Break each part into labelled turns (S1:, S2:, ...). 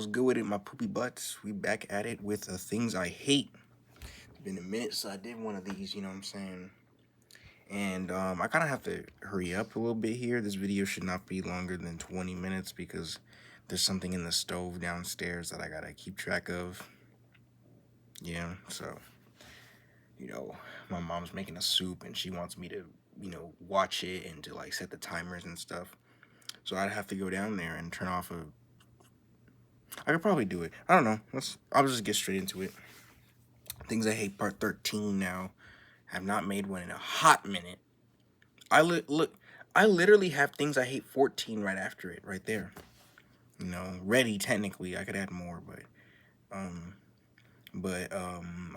S1: What's good with it, my poopy butts? We back at it with the things I hate. It's been a minute since I did one of these, you know what I'm saying? And I kind of have to hurry up a little bit here. This video should not be longer than 20 minutes because there's something in the stove downstairs that I gotta keep track of. Yeah, so, you know, my mom's making a soup and she wants me to, watch it and to like set the timers and stuff. So I'd have to go down there and turn off a. I could probably do it. I don't know. I'll just get straight into it. Things I hate, part 13 now. Have not made one in a hot minute. Look. I literally have things I hate 14 right after it, right there. Ready technically. I could add more, but I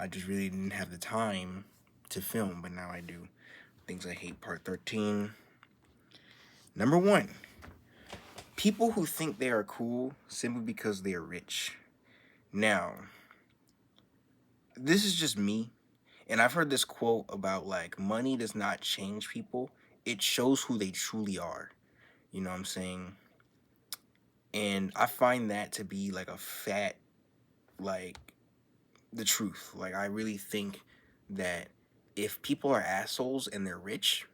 S1: just really didn't have the time to film. But now I do. Things I hate, part 13. Number 1. People who think they are cool simply because they are rich. Now, this is just me. And I've heard this quote about like money does not change people. It shows who they truly are. You know what I'm saying? And I find that to be like a fat, like the truth. Like I really think that if people are assholes and they're rich,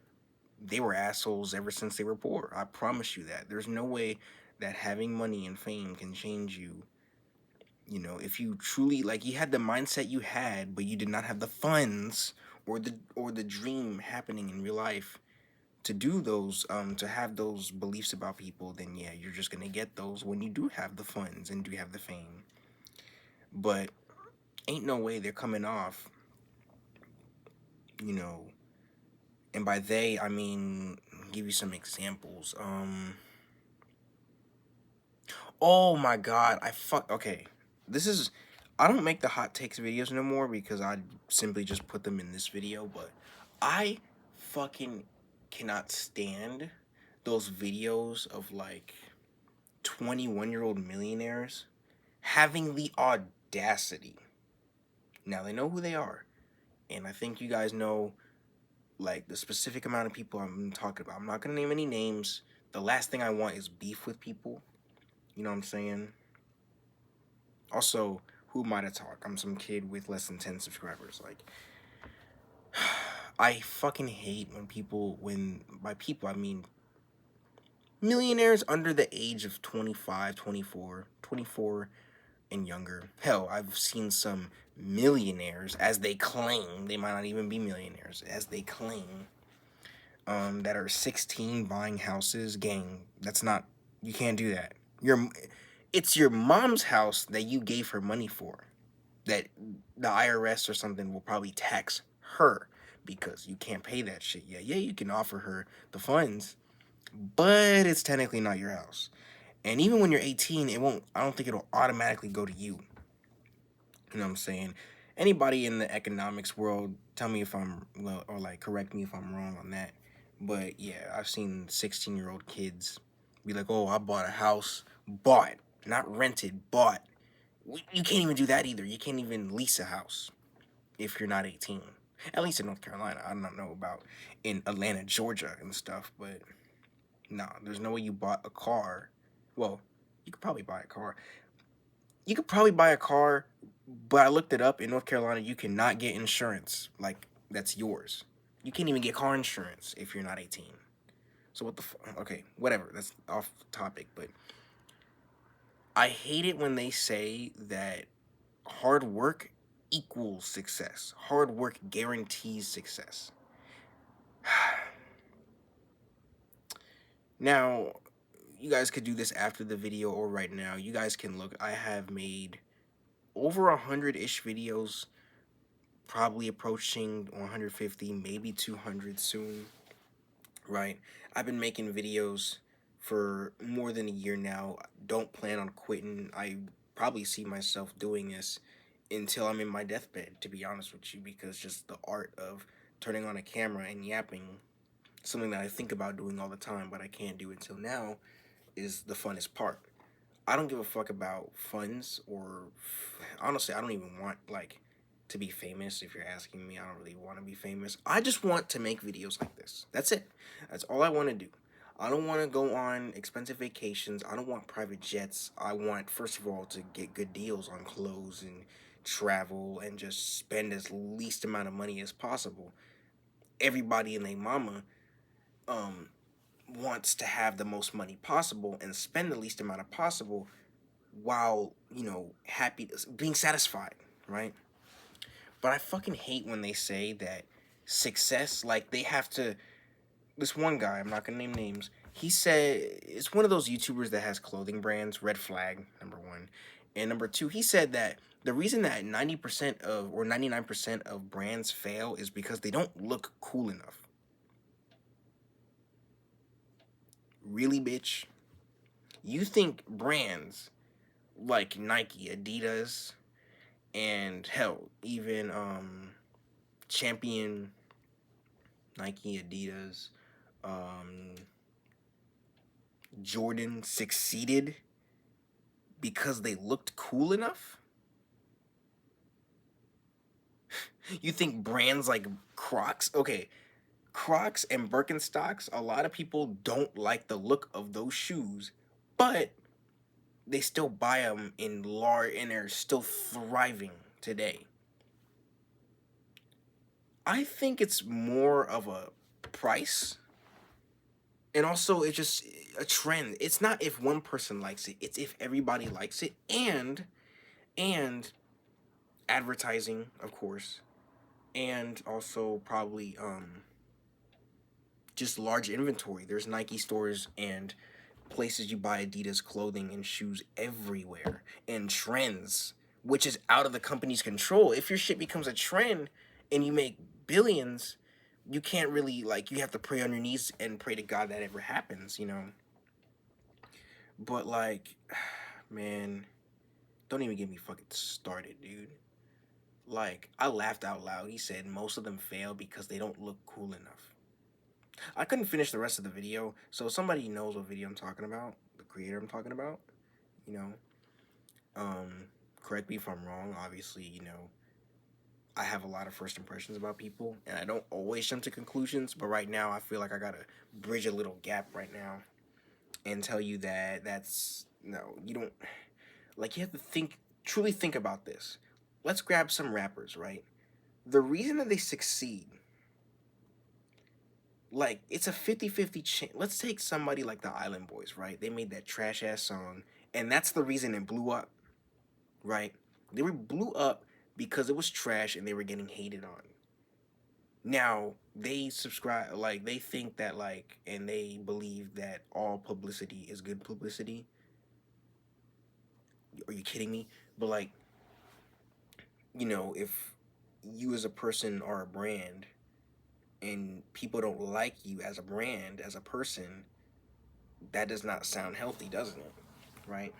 S1: they were assholes ever since they were poor. I promise you that. There's no way that having money and fame can change you. If you truly like you had the mindset you had, but you did not have the funds or the dream happening in real life to do those to have those beliefs about people, then yeah, you're just gonna get those when you do have the funds and do have the fame. But ain't no way they're coming off, you know and by they I mean, give you some examples. Oh my god, okay. This is I don't make the hot takes videos no more because I simply just put them in this video, but I fucking cannot stand those videos of like 21-year-old millionaires having the audacity. Now they know who they are, and I think you guys know like the specific amount of people I'm talking about. I'm not gonna name any names. The last thing I want is beef with people. You know what I'm saying? Also, who am I to talk? I'm some kid with less than 10 subscribers. Like, I fucking hate when by people, I mean millionaires under the age of 25, 24 and younger. Hell, I've seen some millionaires, as they claim, they might not even be millionaires, as they claim, that are 16 buying houses. Gang, that's not, you can't do that. It's your mom's house that you gave her money for, that the IRS or something will probably tax her because you can't pay that shit. Yeah, you can offer her the funds, but it's technically not your house. And even when you're 18, I don't think it'll automatically go to you. You know what I'm saying? Anybody in the economics world, tell me if I'm, well, or like correct me if I'm wrong on that. But yeah, I've seen 16-year-old kids be like, oh, I bought a house. Bought, not rented, bought. You can't even do that either. You can't even lease a house if you're not 18. At least in North Carolina. I don't know about in Atlanta, Georgia and stuff, but nah, there's no way you bought a car. Well, you could probably buy a car. You could probably buy a car, but I looked it up. In North Carolina, you cannot get insurance like that's yours. You can't even get car insurance if you're not 18. So what the okay, whatever. That's off topic, but I hate it when they say that hard work equals success. Hard work guarantees success. Now, you guys could do this after the video or right now. You guys can look. I have made over 100-ish videos, probably approaching 150, maybe 200 soon, right? I've been making videos for more than a year now. Don't plan on quitting. I probably see myself doing this until I'm in my deathbed, to be honest with you, because just the art of turning on a camera and yapping, something that I think about doing all the time, but I can't do until now, is the funnest part. I don't give a fuck about funds or honestly, I don't even want like to be famous. If you're asking me, I don't really want to be famous. I just want to make videos like this. That's it. That's all I want to do. I don't want to go on expensive vacations. I don't want private jets. I want, first of all, to get good deals on clothes and travel and just spend as least amount of money as possible. Everybody and their mama um wants to have the most money possible and spend the least amount of possible while, happy, being satisfied, right? But I fucking hate when they say that success, like they have to. This one guy, I'm not gonna name names. He said it's one of those YouTubers that has clothing brands. Red Flag, number one, and number two. He said that the reason that 90% of or 99% of brands fail is because they don't look cool enough. Really, bitch? You think brands like Nike, Adidas, and hell, even Champion, Nike, Adidas, um, Jordan succeeded because they looked cool enough? You think brands like Crocs, okay, Crocs and Birkenstocks, a lot of people don't like the look of those shoes, but they still buy them in large and they're still thriving today. I think it's more of a price, and also it's just a trend. It's not if one person likes it, it's if everybody likes it, and advertising, of course, and also probably just large inventory. There's Nike stores and places you buy Adidas clothing and shoes everywhere, and trends, which is out of the company's control. If your shit becomes a trend and you make billions, you can't really, like, you have to pray on your knees and pray to God that ever happens. But like, man, don't even get me fucking started, dude. Like, I laughed out loud. He said most of them fail because they don't look cool enough. I couldn't finish the rest of the video, so if somebody knows what video I'm talking about, the creator I'm talking about, you know, um, correct me if I'm wrong. Obviously, I have a lot of first impressions about people, and I don't always jump to conclusions, but right now I feel like I gotta bridge a little gap right now and tell you that no, you don't, like, you have to truly think about this. Let's grab some rappers, right? The reason that they succeed, like, it's a 50-50 chance. Let's take somebody like the Island Boys, right? They made that trash ass song, and that's the reason it blew up, right? They were blew up because it was trash and they were getting hated on. Now, they subscribe, like, they think that, like, and they believe that all publicity is good publicity. Are you kidding me? But, like, if you as a person are a brand and people don't like you as a brand, as a person, that does not sound healthy, doesn't it? Right?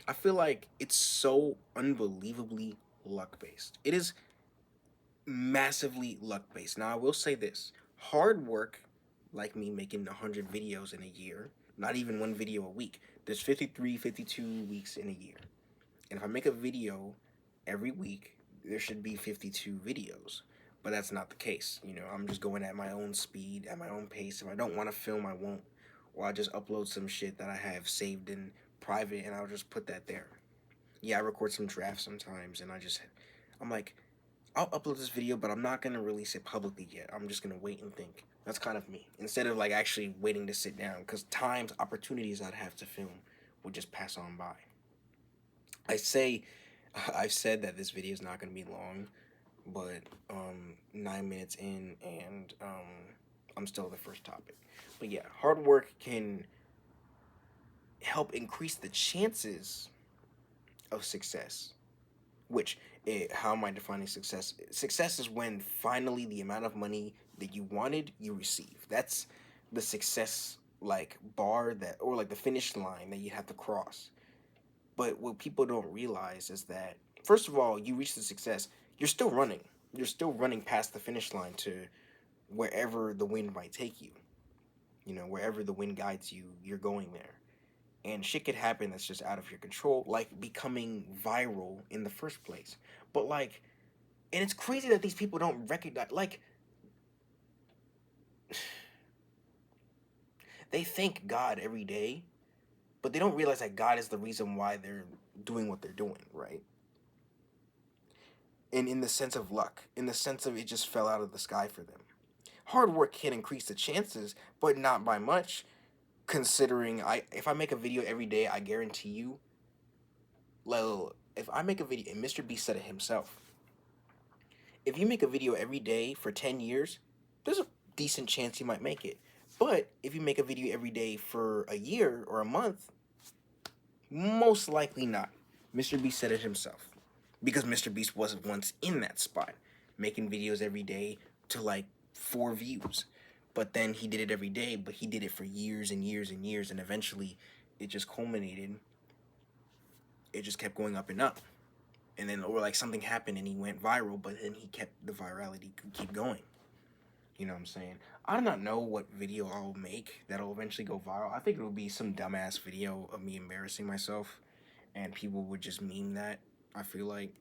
S1: I feel like it's so unbelievably luck based. It is massively luck based. Now, I will say this: hard work, like me making 100 videos in a year, not even one video a week, there's 53, 52 weeks in a year. And if I make a video every week, there should be 52 videos. But that's not the case. I'm just going at my own speed, at my own pace. If I don't want to film, I won't. Or I'll just upload some shit that I have saved in private and I'll just put that there. Yeah, I record some drafts sometimes and I'm like, I'll upload this video, but I'm not going to release it publicly yet. I'm just going to wait and think. That's kind of me. Instead of, like, actually waiting to sit down. Because opportunities I'd have to film would just pass on by. I've said that this video is not going to be long, but 9 minutes in, and I'm still the first topic. But yeah, hard work can help increase the chances of success. Which, how am I defining success? Success is when finally the amount of money that you wanted, you receive. That's the success, like, bar that, or like the finish line that you have to cross. But what people don't realize is that, first of all, you reach the success, you're still running. You're still running past the finish line to wherever the wind might take you. Wherever the wind guides you, you're going there. And shit could happen that's just out of your control, like becoming viral in the first place. But, like, and it's crazy that these people don't recognize, like, they thank God every day, but they don't realize that God is the reason why they're doing what they're doing, right? And in the sense of luck, in the sense of it just fell out of the sky for them. Hard work can increase the chances, but not by much. Considering if I make a video every day, I guarantee you, well, if I make a video, and Mr. Beast said it himself, if you make a video every day for 10 years, there's a decent chance you might make it. But if you make a video every day for a year or a month, most likely not. Mr. Beast said it himself. Because Mr. Beast wasn't once in that spot, making videos every day to like 4 views. But then he did it every day, but he did it for years and years and years, and eventually it just culminated. It just kept going up and up. And then, or like something happened and he went viral, but then he kept the virality keep going. You know what I'm saying? I do not know what video I'll make that'll eventually go viral. I think it'll be some dumbass video of me embarrassing myself, and people would just meme that, I feel like.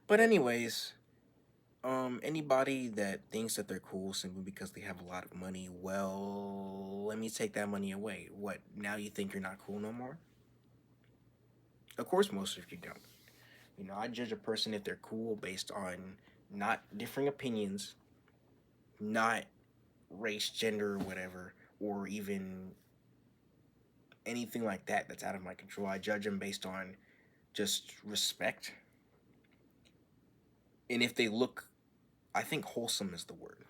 S1: But anyways, anybody that thinks that they're cool simply because they have a lot of money, well, let me take that money away. What, now you think you're not cool no more? Of course most of you don't. You know, I judge a person if they're cool based on not differing opinions, not race, gender, or whatever, or even anything like that that's out of my control. I judge them based on just respect. And if they look, I think wholesome is the word.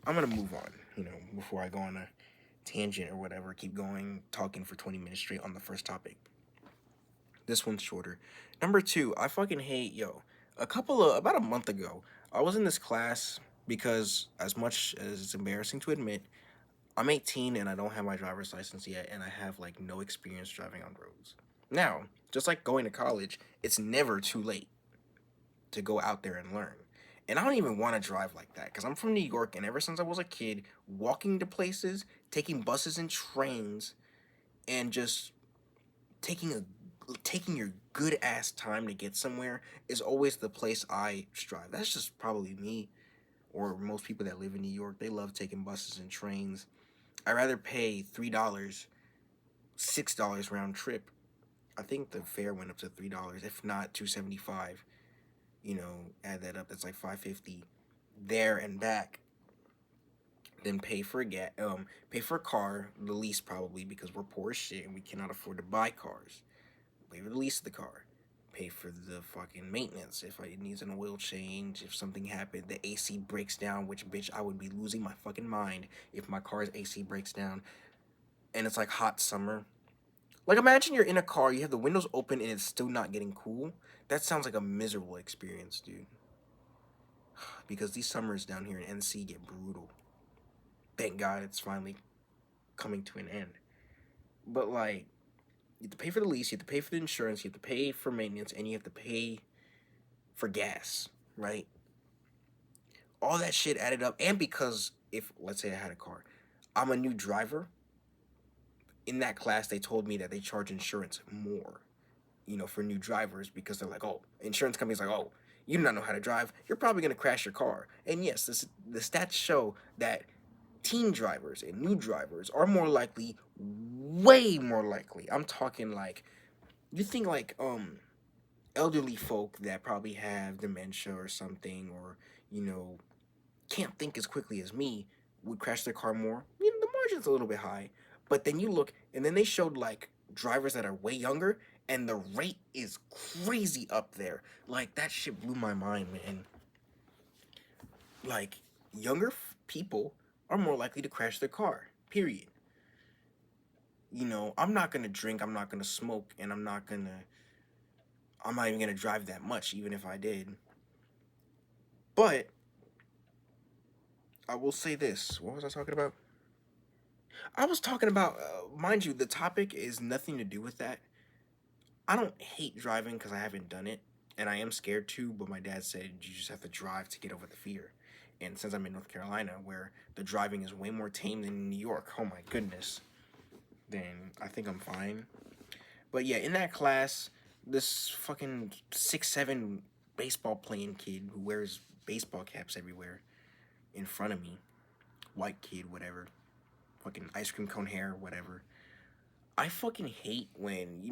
S1: I'm going to move on, you know, before I go on a tangent or whatever, keep going, talking for 20 minutes straight on the first topic. This one's shorter. Number 2, I fucking hate, about a month ago, I was in this class because, as much as it's embarrassing to admit, I'm 18 and I don't have my driver's license yet, and I have like no experience driving on roads. Now, just like going to college, it's never too late to go out there and learn. And I don't even want to drive like that because I'm from New York, and ever since I was a kid, walking to places, taking buses and trains, and just taking your good ass time to get somewhere is always the place I strive. That's just probably me or most people that live in New York. They love taking buses and trains. I'd rather pay $3, $6 round trip. I think the fare went up to $3, if not $2.75. You know, add that up, that's like $5.50 there and back. Then pay for a car, the lease probably, because we're poor as shit and we cannot afford to buy cars. Pay for the lease of the car. Pay for the fucking maintenance if it needs an oil change, if something happened, the AC breaks down, which bitch I would be losing my fucking mind if my car's AC breaks down and it's like hot summer. Like, imagine you're in a car, you have the windows open and it's still not getting cool. That sounds like a miserable experience, dude. Because these summers down here in NC get brutal. Thank God it's finally coming to an end. But like, you have to pay for the lease, you have to pay for the insurance, you have to pay for maintenance, and you have to pay for gas, right? All that shit added up. And because if, let's say I had a car, I'm a new driver, in that class they told me that they charge insurance more, you know, for new drivers, because they're like, oh, insurance companies like, oh, you do not know how to drive, you're probably going to crash your car. And yes, the stats show that teen drivers and new drivers are more likely, way more likely. I'm talking like, you think like elderly folk that probably have dementia or something, or, you know, can't think as quickly as me, would crash their car more. You know, the margin's a little bit high. But then you look, and then they showed like drivers that are way younger, and the rate is crazy up there. Like, that shit blew my mind, man. Like, younger people are more likely to crash their car, period. You know, I'm not gonna drink, I'm not gonna smoke, and I'm not even gonna drive that much, even if I did. But I will say this. What was I talking about? I was talking about, mind you, the topic is nothing to do with that. I don't hate driving because I haven't done it, and I am scared too, but my dad said you just have to drive to get over the fear. And since I'm in North Carolina, where the driving is way more tame than in New York, oh my goodness, then I think I'm fine. But yeah, in that class, this fucking 6'7" baseball playing kid who wears baseball caps everywhere in front of me, white kid, whatever, fucking ice cream cone hair, whatever. I fucking hate when,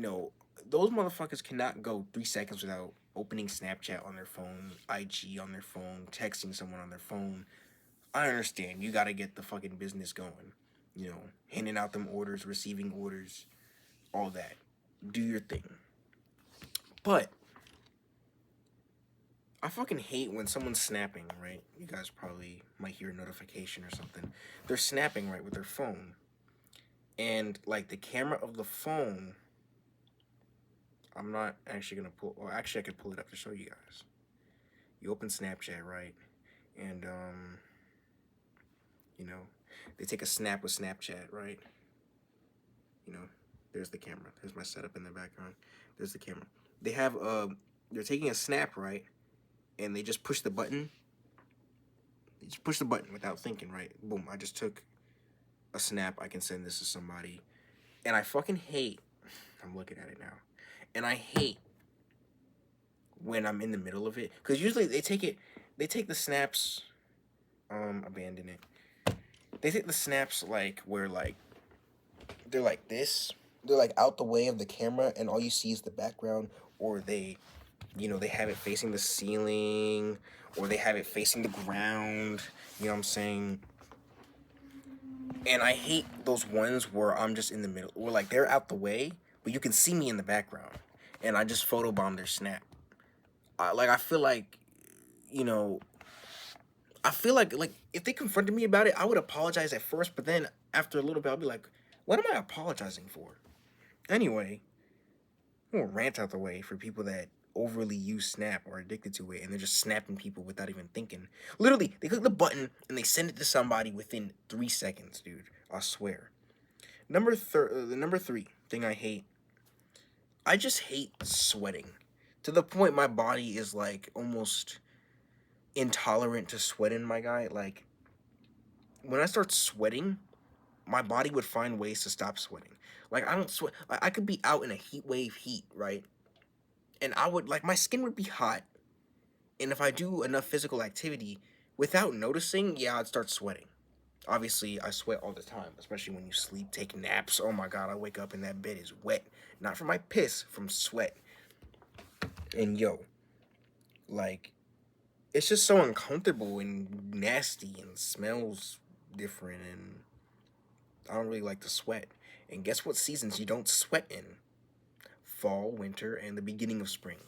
S1: those motherfuckers cannot go 3 seconds without opening Snapchat on their phone, IG on their phone, texting someone on their phone. I understand. You gotta get the fucking business going. Handing out them orders, receiving orders, all that. Do your thing. But I fucking hate when someone's snapping, right? You guys probably might hear a notification or something. They're snapping, right, with their phone. And, like, the camera of the phone, I'm not actually going to pull, or actually I could pull it up to show you guys. You open Snapchat, right? And, they take a snap with Snapchat, right? There's the camera. There's my setup in the background. There's the camera. They have, they're taking a snap, right? And they just push the button. They just push the button without thinking, right? Boom, I just took a snap. I can send this to somebody. And I fucking hate, I'm looking at it now, and I hate when I'm in the middle of it. Because usually they take the snaps, abandon it. They take the snaps, like, where, like, they're like this. They're, like, out the way of the camera, and all you see is the background, or they have it facing the ceiling, or they have it facing the ground, you know what I'm saying? And I hate those ones where I'm just in the middle, or, like, they're out the way, but you can see me in the background, and I just photobomb their snap. I feel like, if they confronted me about it, I would apologize at first, but then after a little bit, I'll be like, what am I apologizing for? Anyway, I'm gonna rant out the way for people that overly use Snap or addicted to it, and they're just snapping people without even thinking. Literally, they click the button and they send it to somebody within 3 seconds, dude. I swear. The number 3 thing I hate. I just hate sweating. To the point my body is, like, almost intolerant to sweating, my guy. Like, when I start sweating, my body would find ways to stop sweating. Like, I don't sweat. I could be out in a heat wave heat, right? And I would, like, my skin would be hot. And if I do enough physical activity, without noticing, yeah, I'd start sweating. Obviously, I sweat all the time, especially when you sleep, take naps. Oh my God, I wake up and that bed is wet. Not from my piss, from sweat. And yo, like, it's just so uncomfortable and nasty and smells different, and I don't really like to sweat. And guess what seasons you don't sweat in? Fall, winter, and the beginning of spring.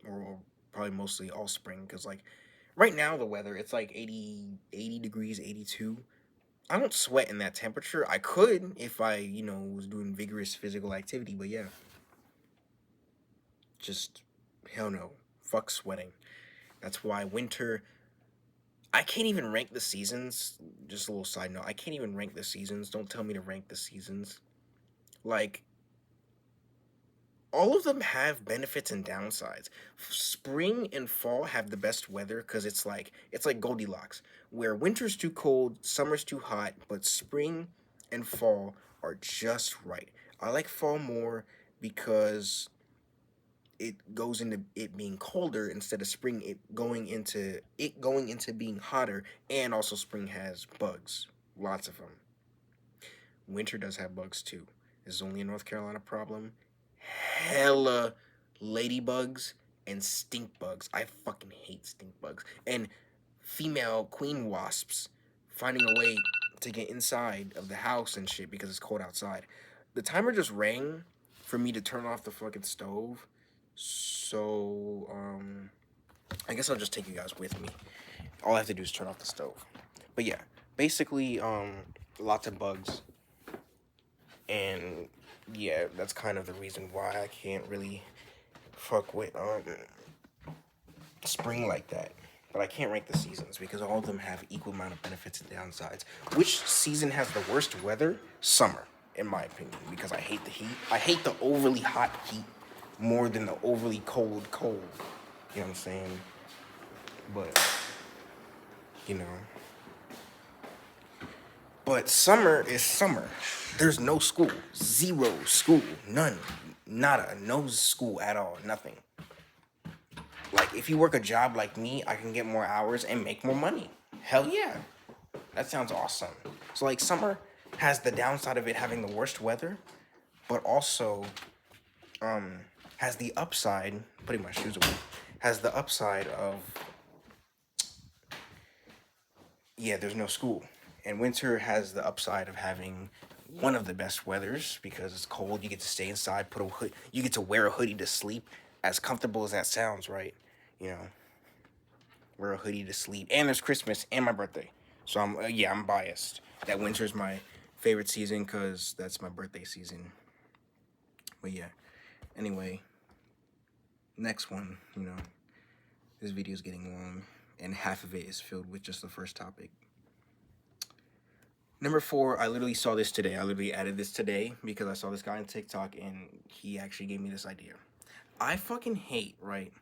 S1: Or probably mostly all spring, because, like, right now the weather, it's like 80 degrees, 82. I don't sweat in that temperature. I could if I, was doing vigorous physical activity, but yeah. Just, hell no. Fuck sweating. That's why winter, I can't even rank the seasons. Just a little side note. I can't even rank the seasons. Don't tell me to rank the seasons. Like, all of them have benefits and downsides. Spring and fall have the best weather because it's like Goldilocks, where winter's too cold, summer's too hot, but spring and fall are just right. I like fall more because it goes into it being colder instead of spring going into being hotter, and also spring has bugs, lots of them. Winter does have bugs too. It's only a North Carolina problem. Hella ladybugs and stink bugs. I fucking hate stink bugs. And female queen wasps finding a way to get inside of the house and shit because it's cold outside. The timer just rang for me to turn off the fucking stove. So, I guess I'll just take you guys with me. All I have to do is turn off the stove. But yeah, basically, lots of bugs. And yeah, that's kind of the reason why I can't really fuck with spring like that. But I can't rank the seasons because all of them have equal amount of benefits and downsides. Which season has the worst weather? Summer, in my opinion, because I hate the heat. I hate the overly hot heat more than the overly cold. You know what I'm saying? But, But summer is summer. There's no school. Zero school. None. Nada. No school at all. Nothing. Like, if you work a job like me, I can get more hours and make more money. Hell yeah. That sounds awesome. So like summer has the downside of it having the worst weather, but also um has the upside, putting my shoes away, has the upside of, yeah, there's no school. And winter has the upside of having one of the best weathers because it's cold. You get to stay inside, put a hood. You get to wear a hoodie to sleep. As comfortable as that sounds, right? You know, wear a hoodie to sleep. And there's Christmas and my birthday, so I'm biased. That winter's my favorite season because that's my birthday season. But yeah, anyway, next one. This video is getting long, and half of it is filled with just the first topic. Number 4, I literally saw this today. I literally added this today because I saw this guy on TikTok and he actually gave me this idea. I fucking hate, right?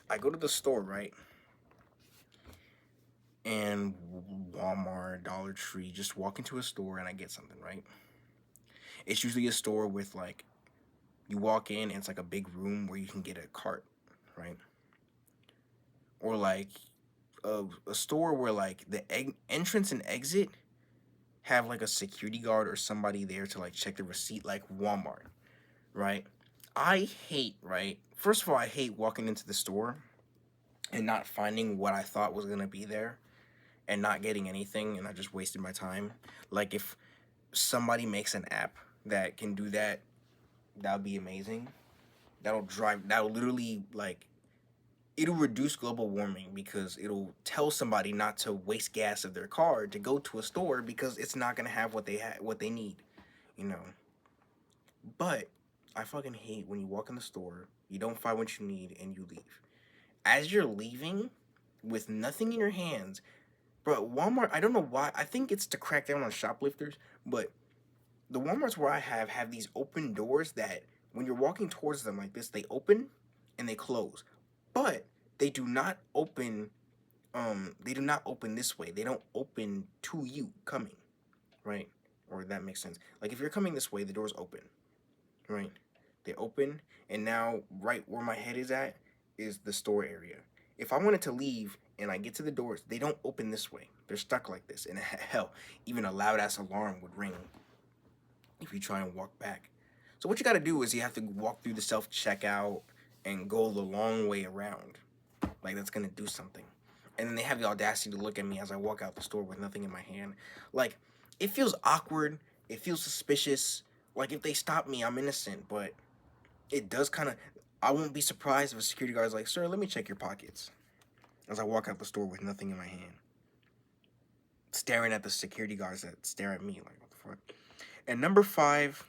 S1: I go to the store, right? And Walmart, Dollar Tree, just walk into a store and I get something, right? It's usually a store with like, you walk in and it's like a big room where you can get a cart, right? Or like a store where like the entrance and exit have like a security guard or somebody there to like check the receipt, like Walmart, right? I hate, right? First of all, I hate walking into the store and not finding what I thought was gonna be there and not getting anything, and I just wasted my time. Like if somebody makes an app that can do that, that would be amazing. That'll literally like, it'll reduce global warming because it'll tell somebody not to waste gas of their car to go to a store because it's not gonna have what they need, you know. But I fucking hate when you walk in the store, you don't find what you need, and you leave. As you're leaving, with nothing in your hands, bro. Walmart, I don't know why. I think it's to crack down on shoplifters, but the Walmarts where I have these open doors that when you're walking towards them like this, they open and they close. But they do not open this way. They don't open to you coming, right? Or that makes sense. Like if you're coming this way, the doors open, right? They open, and now right where my head is at is the store area. If I wanted to leave and I get to the doors, they don't open this way. They're stuck like this. And hell, even a loud ass alarm would ring if you try and walk back. So what you gotta do is you have to walk through the self checkout and go the long way around. Like that's gonna do something. And then they have the audacity to look at me as I walk out the store with nothing in my hand. Like, it feels awkward. It feels suspicious. Like if they stop me, I'm innocent, but it does kind of. I won't be surprised if a security guard is like, "Sir, let me check your pockets," as I walk out the store with nothing in my hand, staring at the security guards that stare at me like, "What the fuck?" And number 5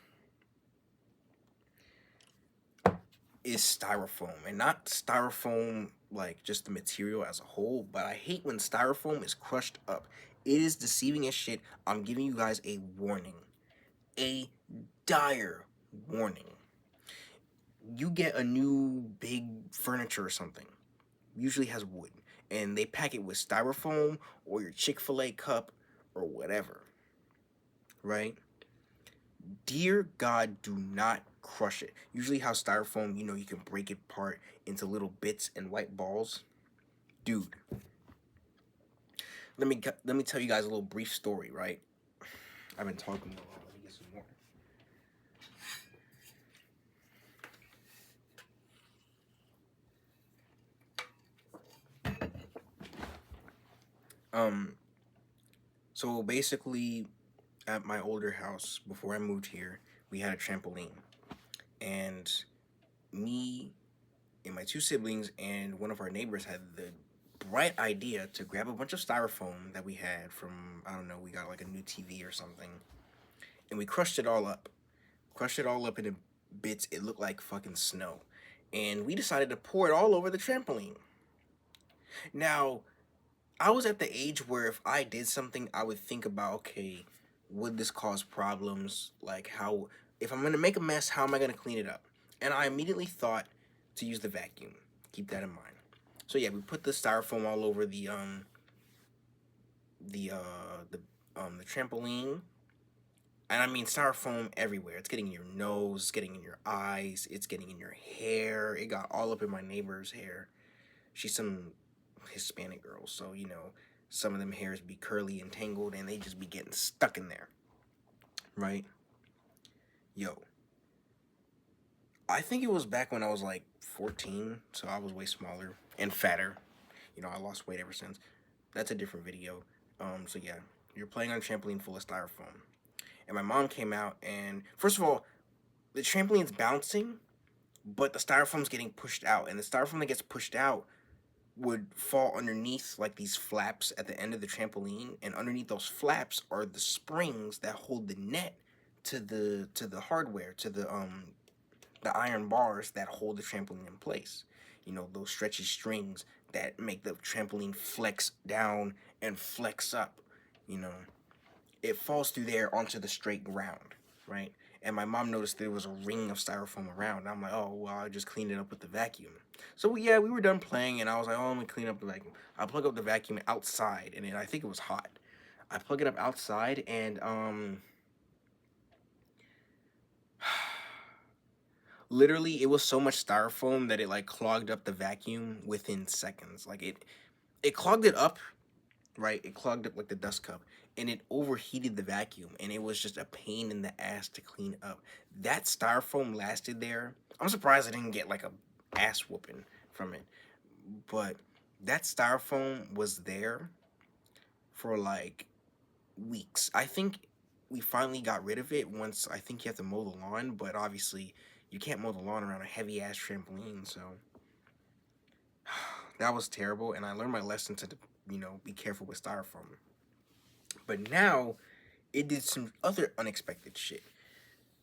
S1: is styrofoam, and not styrofoam like just the material as a whole, but I hate when styrofoam is crushed up. It is deceiving as shit. I'm giving you guys a warning, a dire warning. You get a new big furniture or something, usually has wood, and they pack it with styrofoam or your Chick-fil-A cup or whatever, right? Dear God, do not crush it. Usually how styrofoam, you can break it apart into little bits and white balls. Dude, let me tell you guys a little brief story, right? I've been talking a lot. Let me get some more. So basically, at my older house, before I moved here, we had a trampoline. And me and my 2 siblings and one of our neighbors had the bright idea to grab a bunch of styrofoam that we had from, I don't know, we got like a new TV or something. And we crushed it all up. Crushed it all up into bits. It looked like fucking snow. And we decided to pour it all over the trampoline. Now, I was at the age where if I did something, I would think about, okay, would this cause problems? Like how, if I'm gonna make a mess, how am I gonna clean it up? And I immediately thought to use the vacuum. Keep that in mind. So yeah, we put the styrofoam all over the trampoline. And I mean styrofoam everywhere. It's getting in your nose, it's getting in your eyes, it's getting in your hair. It got all up in my neighbor's hair. She's some Hispanic girl, so some of them hairs be curly and tangled, and they just be getting stuck in there, right? Yo, I think it was back when I was like 14, so I was way smaller and fatter. You know, I lost weight ever since. That's a different video. So yeah, you're playing on a trampoline full of styrofoam. And my mom came out, and first of all, the trampoline's bouncing, but the styrofoam's getting pushed out, and the styrofoam that gets pushed out would fall underneath like these flaps at the end of the trampoline, and underneath those flaps are the springs that hold the net to the hardware, to the iron bars that hold the trampoline in place. You know, those stretchy strings that make the trampoline flex down and flex up. You know, it falls through there onto the straight ground, right? And my mom noticed there was a ring of styrofoam around. And I'm like, oh, well, I just cleaned it up with the vacuum. So yeah, we were done playing, and I was like, oh, let me clean up the vacuum. I plug up the vacuum outside, and I think it was hot. I plug it up outside, and literally, it was so much styrofoam that it like clogged up the vacuum within seconds. Like it clogged it up, right? It clogged up like the dust cup, and it overheated the vacuum, and it was just a pain in the ass to clean up. That styrofoam lasted there. I'm surprised I didn't get like a ass whooping from it, but that styrofoam was there for like weeks. I think we finally got rid of it once. I think you have to mow the lawn, but obviously you can't mow the lawn around a heavy ass trampoline, so that was terrible, and I learned my lesson to, be careful with styrofoam. But now it did some other unexpected shit.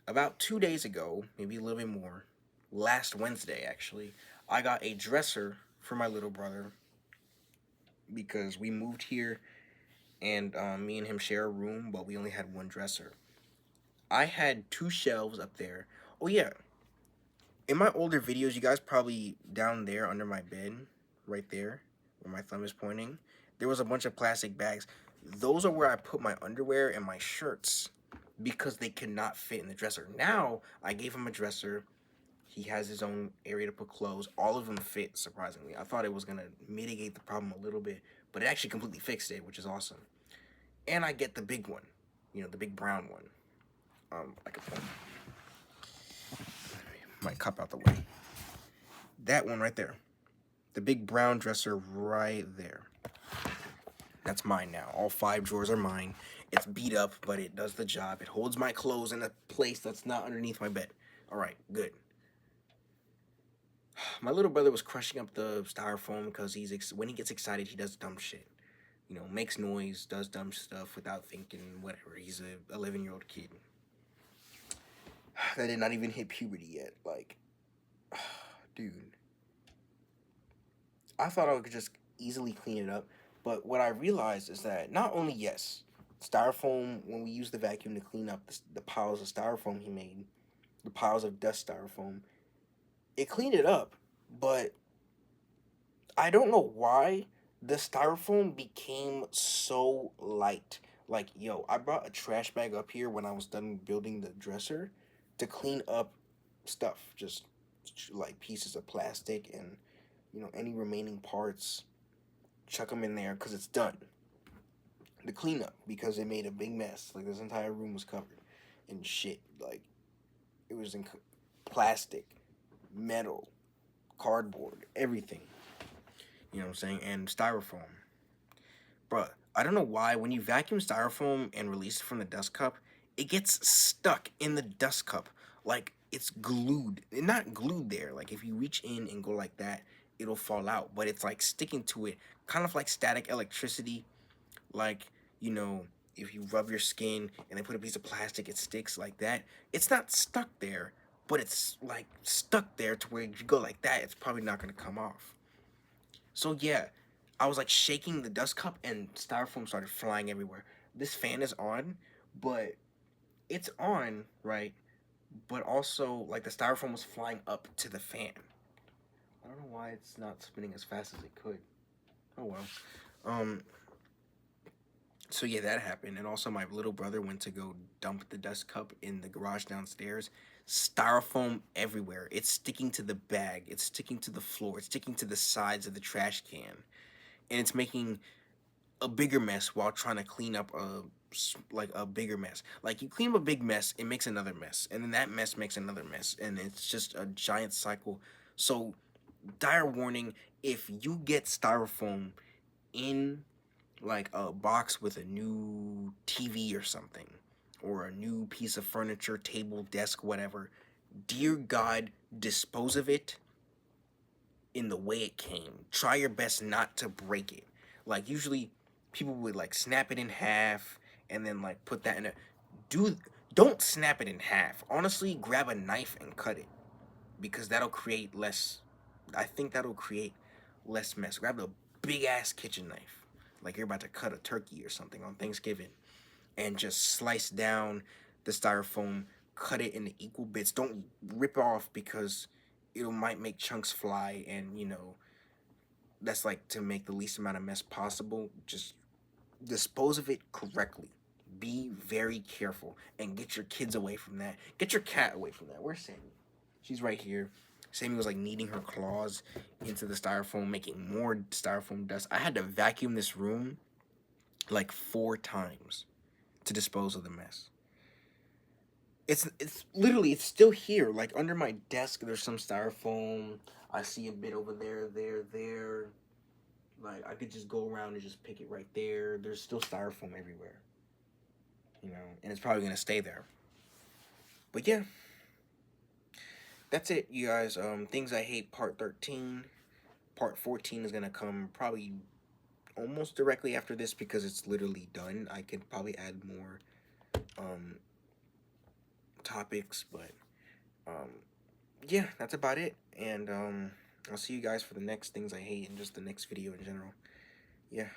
S1: About 2 days ago, maybe a little bit more, last Wednesday actually, I got a dresser for my little brother because we moved here, and me and him share a room, but we only had one dresser. I had two shelves up there. Oh yeah, in my older videos, you guys probably down there under my bed, right there, where my thumb is pointing, there was a bunch of plastic bags. Those are where I put my underwear and my shirts because they could not fit in the dresser. Now, I gave him a dresser. He has his own area to put clothes. All of them fit, surprisingly. I thought it was going to mitigate the problem a little bit, but it actually completely fixed it, which is awesome. And I get the big one, the big brown one. I could put my cup out the way. That one right there. The big brown dresser right there. That's mine now. All 5 drawers are mine. It's beat up, but it does the job. It holds my clothes in a place that's not underneath my bed. All right, good. My little brother was crushing up the styrofoam because when he gets excited, he does dumb shit. Makes noise, does dumb stuff without thinking, whatever. He's a 11-year-old kid that did not even hit puberty yet. Like, dude. I thought I could just easily clean it up, but what I realized is that not only, yes, styrofoam, when we use the vacuum to clean up the piles of styrofoam he made, the piles of dust styrofoam, it cleaned it up, but I don't know why the styrofoam became so light. Like, yo, I brought a trash bag up here when I was done building the dresser to clean up stuff, just like pieces of plastic and any remaining parts, chuck them in there because it's done. The cleanup, because it made a big mess. Like, this entire room was covered in shit. Like, it was in plastic, metal, cardboard, everything. You know what I'm saying? And styrofoam. Bruh, I don't know why when you vacuum styrofoam and release it from the dust cup, it gets stuck in the dust cup. Like, it's glued. It's not glued there. Like, if you reach in and go like that, it'll fall out. But it's, like, sticking to it. Kind of like static electricity. Like, if you rub your skin and then put a piece of plastic, it sticks like that. It's not stuck there, but it's, like, stuck there to where if you go like that, it's probably not going to come off. So, yeah, I was, like, shaking the dust cup, and styrofoam started flying everywhere. This fan is on, but it's on, right? But also, like, the styrofoam was flying up to the fan. I don't know why it's not spinning as fast as it could. Oh, well. So yeah, that happened. And also my little brother went to go dump the dust cup in the garage downstairs. Styrofoam everywhere. It's sticking to the bag. It's sticking to the floor. It's sticking to the sides of the trash can. And it's making a bigger mess while trying to clean up like a bigger mess. Like you clean up a big mess, it makes another mess, and then that mess makes another mess, and it's just a giant cycle. So, dire warning: if you get styrofoam in like a box with a new TV or something, or a new piece of furniture, table, desk, whatever, dear God, dispose of it in the way it came. Try your best not to break it. Like usually people would like snap it in half and then like put that in a do don't snap it in half. Honestly, grab a knife and cut it because that'll create less I think that'll create less mess. Grab a big ass kitchen knife like you're about to cut a turkey or something on Thanksgiving and just slice down the styrofoam, cut it into equal bits. Don't rip off because it might make chunks fly, and that's like to make the least amount of mess possible. Just dispose of it correctly. Be very careful and get your kids away from that. Get your cat away from that. Where's Sammy? She's right here. Sammy was like kneading her claws into the styrofoam, making more styrofoam dust. I had to vacuum this room like 4 times to dispose of the mess. It's literally it's still here. Like under my desk, there's some styrofoam. I see a bit over there. Like I could just go around and just pick it right there. There's still styrofoam everywhere, and it's probably gonna stay there. But yeah, that's it, you guys. Things I hate, part 13. Part 14 is gonna come probably almost directly after this because it's literally done. I could probably add more um topics, but um yeah, that's about it. And I'll see you guys for the next things I hate and just the next video in general. Yeah.